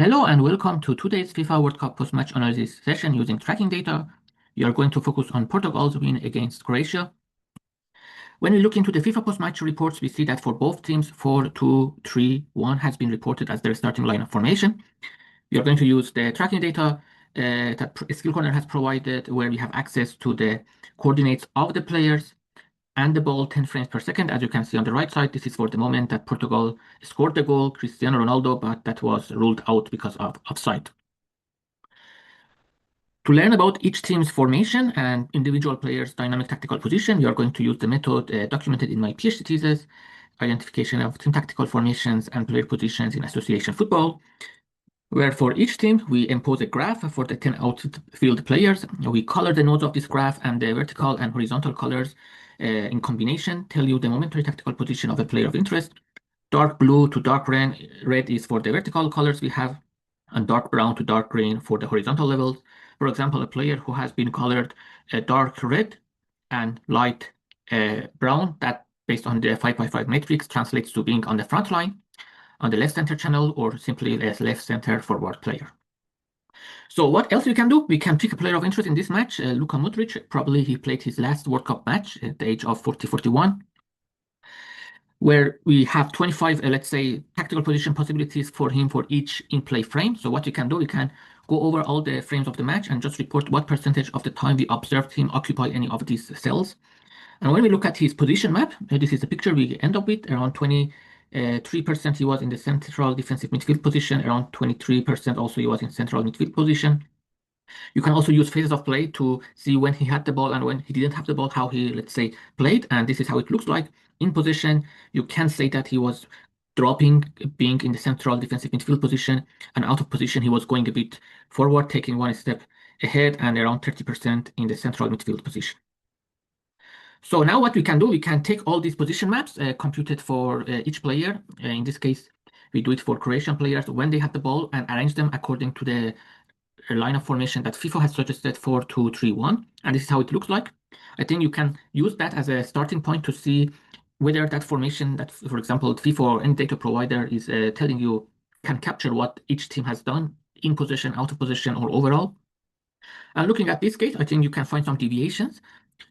Hello and welcome to today's FIFA World Cup post-match analysis session using tracking data. We are going to focus on Portugal's win against Croatia. When we look into the FIFA post-match reports, we see that for both teams, 4-2-3-1 has been reported as their starting lineup formation. We are going to use the tracking data that SkillCorner has provided, where we have access to the coordinates of the players and the ball 10 frames per second. As you can see on the right side, this is for the moment that Portugal scored the goal, Cristiano Ronaldo, but that was ruled out because of offside. To learn about each team's formation and individual players' dynamic tactical position, we are going to use the method documented in my PhD thesis, identification of team tactical formations and player positions in association football, where for each team, we impose a graph for the 10 outfield players. We color the nodes of this graph, and the vertical and horizontal colors in combination tell you the momentary tactical position of a player of interest. Dark blue to dark red is for the vertical colors we have, and dark brown to dark green for the horizontal levels. For example, a player who has been colored dark red and light brown, that based on the 5x5 matrix translates to being on the front line, on the left center channel, or simply as left center forward player. So what else we can do? We can pick a player of interest in this match, Luka Modric. Probably he played his last World Cup match at the age of 41, where we have 25, let's say, tactical position possibilities for him for each in-play frame. So what you can do, we can go over all the frames of the match and just report what percentage of the time we observed him occupy any of these cells. And when we look at his position map, this is the picture we end up with. Around 23% he was in the central defensive midfield position. Around 23% also he was in central midfield position. You can also use phases of play to see when he had the ball and when he didn't have the ball, how he, let's say, played. And this is how it looks like. In position, you can say that he was dropping, being in the central defensive midfield position, and out of position, he was going a bit forward, taking one step ahead, and around 30% in the central midfield position. So now what we can do, we can take all these position maps computed for each player. In this case, we do it for Croatian players when they had the ball and arrange them according to the line of formation that FIFA has suggested 4-2-3-1, and this is how it looks like. I think you can use that as a starting point to see whether that formation that, for example, FIFA or any data provider is telling you can capture what each team has done in position, out of position, or overall. And looking at this case, I think you can find some deviations.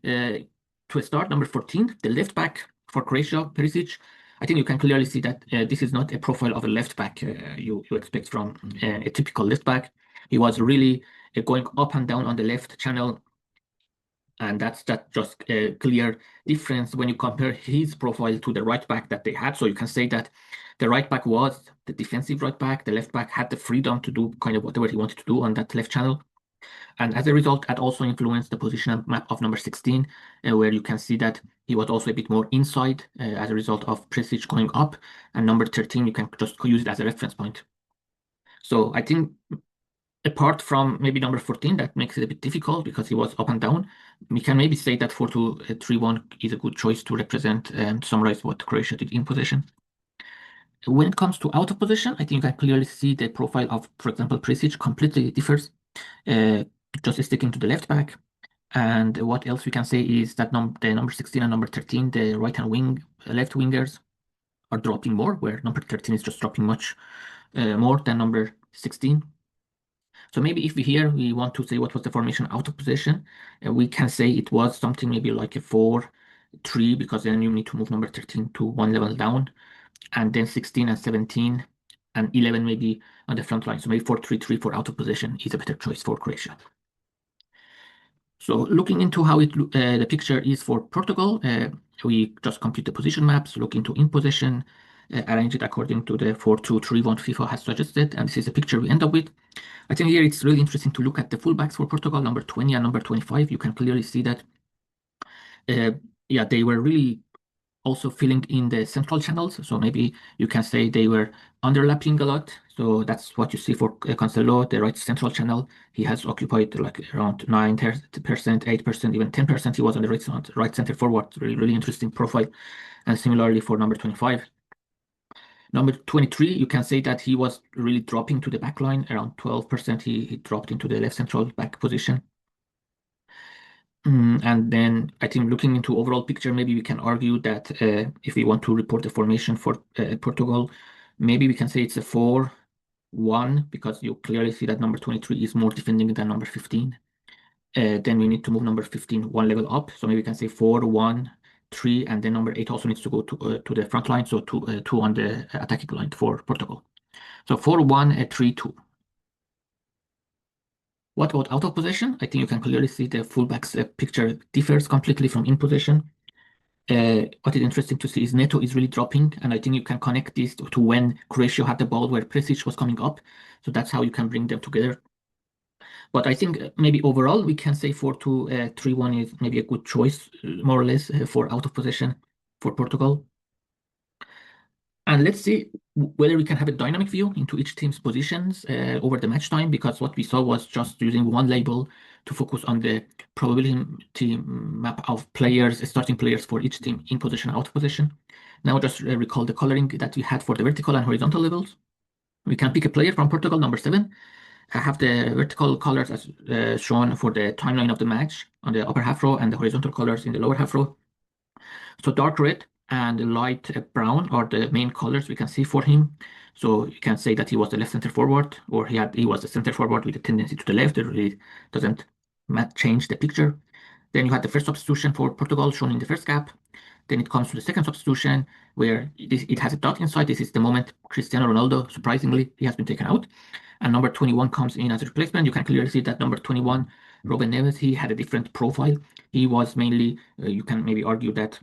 To start, number 14, the left back for Croatia, Perisic. I think you can clearly see that this is not a profile of a left back you expect from a typical left back. He was really going up and down on the left channel, and that's just a clear difference when you compare his profile to the right back that they had. So you can say that the right back was the defensive right back, the left back had the freedom to do kind of whatever he wanted to do on that left channel. And as a result, that also influenced the position map of number 16, where you can see that he was also a bit more inside as a result of Perisic going up. And number 13, you can just use it as a reference point. So I think apart from maybe number 14, that makes it a bit difficult because he was up and down, we can maybe say that 4-2-3-1 is a good choice to represent and summarize what Croatia did in possession. When it comes to out of position, I think you can clearly see the profile of, for example, Perisic completely differs. Just sticking to the left back. And what else we can say is that the number 16 and number 13, the right hand wing, left wingers are dropping more, where number 13 is just dropping much more than number 16. So maybe if we want to say what was the formation out of position, we can say it was something maybe like a 4-3, because then you need to move number 13 to one level down, and then 16 and 17 and 11 maybe on the front line. So maybe 4-3-3 for out of position is a better choice for Croatia. So looking into how the picture is for Portugal, we just compute the position maps, look into in position, arrange it according to the 4-2-3-1 FIFA has suggested, and this is the picture we end up with. I think here it's really interesting to look at the fullbacks for Portugal, number 20 and number 25. You can clearly see that, yeah, they were really also filling in the central channels. So maybe you can say they were underlapping a lot. So that's what you see for Cancelo, the right central channel. He has occupied like around 9%, 8%, even 10%. He was on the right center forward. Really, really interesting profile. And similarly for number 25. Number 23, you can say that he was really dropping to the back line. Around 12%, he dropped into the left central back position. And then I think looking into overall picture, maybe we can argue that if we want to report the formation for Portugal, maybe we can say it's a 4 1 because you clearly see that number 23 is more defending than number 15. Then we need to move number 15 one level up. So maybe we can say 4, 1, 3, and then number 8 also needs to go to the front line. So 2 on the attacking line for Portugal. So 4, 1, 3, 2. What about out of possession? I think you can clearly see the fullback's picture differs completely from in possession. What is interesting to see is Neto is really dropping, and I think you can connect this to when Croatia had the ball where Presic was coming up. So that's how you can bring them together. But I think maybe overall we can say 4-2-3-1 is maybe a good choice, more or less, for out of possession for Portugal. And let's see whether we can have a dynamic view into each team's positions over the match time, because what we saw was just using one label to focus on the probability map of players, starting players for each team in position and out of position. Now just recall the coloring that we had for the vertical and horizontal levels. We can pick a player from Portugal, number 7. I have the vertical colors as shown for the timeline of the match on the upper half row and the horizontal colors in the lower half row. So dark red and light brown are the main colors we can see for him. So you can say that he was the left center forward, or he was the center forward with a tendency to the left. It really doesn't change the picture. Then you had the first substitution for Portugal shown in the first gap. Then it comes to the second substitution where it has a dot inside. This is the moment Cristiano Ronaldo, surprisingly, he has been taken out. And number 21 comes in as a replacement. You can clearly see that number 21, Ruben Neves, he had a different profile. He was mainly, you can maybe argue that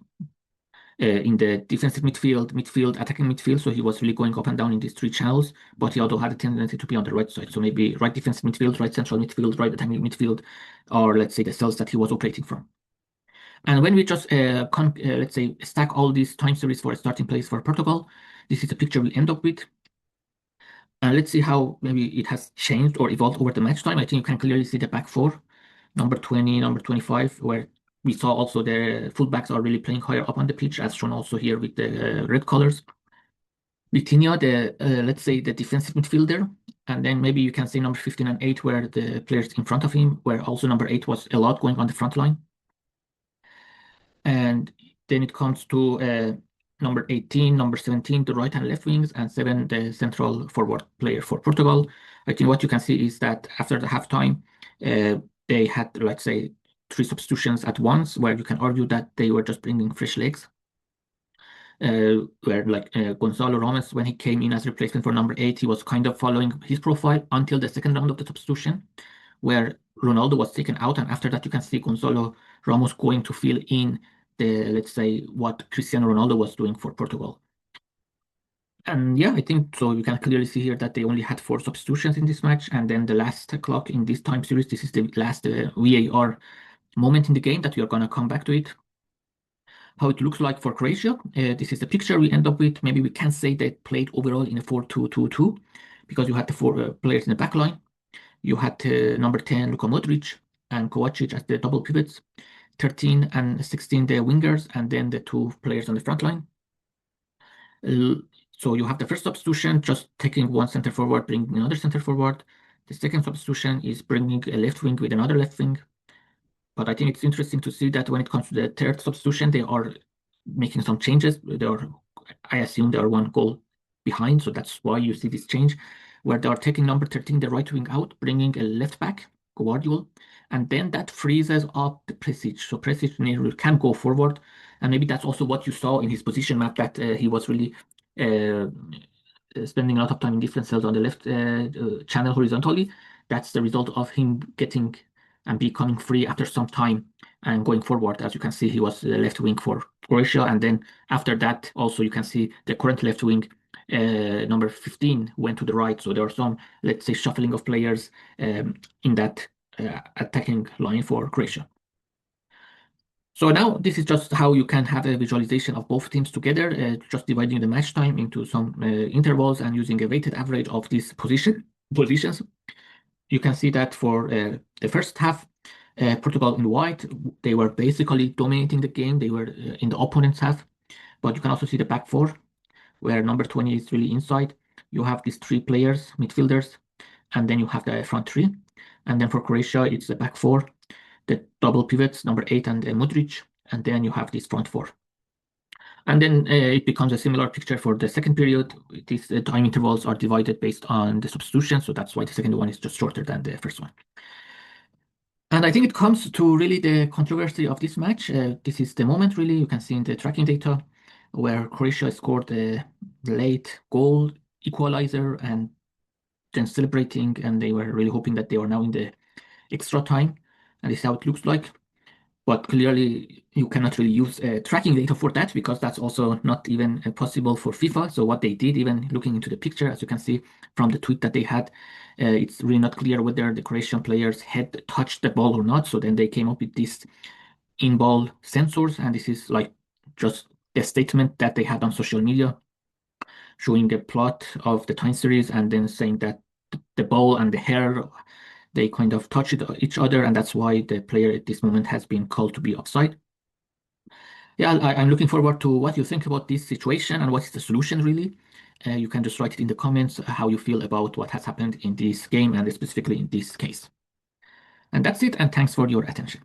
in the defensive midfield, attacking midfield. So he was really going up and down in these 3 channels, but he also had a tendency to be on the right side. So maybe right defensive midfield, right central midfield, right attacking midfield, or let's say the cells that he was operating from. And when we just, let's say, stack all these time series for a starting place for Portugal, this is the picture we end up with. And let's see how maybe it has changed or evolved over the match time. I think you can clearly see the back 4, number 20, number 25, where we saw also the fullbacks are really playing higher up on the pitch, as shown also here with the red colors. Vitinha, let's say the defensive midfielder, and then maybe you can say number 15 and 8 were the players in front of him, where also number 8 was a lot going on the front line. And then it comes to number 18, number 17, the right and left wings, and 7, the central forward player for Portugal. I think what you can see is that after the halftime, they had, let's say, 3 substitutions at once, where you can argue that they were just bringing fresh legs. Where like Gonzalo Ramos, when he came in as replacement for number 8, he was kind of following his profile until the second round of the substitution, where Ronaldo was taken out, and after that you can see Gonzalo Ramos going to fill in the, let's say, what Cristiano Ronaldo was doing for Portugal. And yeah, I think so. You can clearly see here that they only had 4 substitutions in this match, and then the last clock in this time series, this is the last VAR moment in the game that we are going to come back to it. How it looks like for Croatia. This is the picture we end up with. Maybe we can say they played overall in a 4-2-2-2 because you had the 4 players in the back line. You had number 10, Luka Modric, and Kovacic as the double pivots, 13 and 16, the wingers, and then the 2 players on the front line. So you have the first substitution, just taking one center forward, bringing another center forward. The second substitution is bringing a left wing with another left wing. But I think it's interesting to see that when it comes to the third substitution, they are making some changes. I assume they are 1 goal behind, so that's why you see this change, where they are taking number 13, the right wing out, bringing a left back, Guardiola, and then that freezes up the Presic. So Presic can go forward, and maybe that's also what you saw in his position map, that he was really spending a lot of time in different cells on the left channel horizontally. That's the result of him getting and becoming free after some time and going forward. As you can see, he was the left wing for Croatia, and then after that also you can see the current left wing, number 15, went to the right. So there are some, let's say, shuffling of players in that attacking line for Croatia. So now this is just how you can have a visualization of both teams together, just dividing the match time into some intervals and using a weighted average of these positions. You can see that for the first half, Portugal in white, they were basically dominating the game. They were in the opponent's half, but you can also see the back 4, where number 20 is really inside. You have these 3 players, midfielders, and then you have the front 3. And then for Croatia, it's the back 4, the double pivots, number 8 and Modric, and then you have this front 4. And then it becomes a similar picture for the second period. These time intervals are divided based on the substitution, so that's why the second one is just shorter than the first one. And I think it comes to really the controversy of this match. This is the moment, really, you can see in the tracking data, where Croatia scored a late goal equalizer and then celebrating, and they were really hoping that they are now in the extra time, and this is how it looks like. But clearly, you cannot really use tracking data for that because that's also not even possible for FIFA. So what they did, even looking into the picture, as you can see from the tweet that they had, it's really not clear whether the Croatian players had touched the ball or not. So then they came up with these in-ball sensors, and this is like just a statement that they had on social media, showing a plot of the time series and then saying that the ball and the hair, they kind of touch each other, and that's why the player at this moment has been called to be offside. Yeah, I'm looking forward to what you think about this situation and what is the solution really. You can just write it in the comments how you feel about what has happened in this game and specifically in this case. And that's it, and thanks for your attention.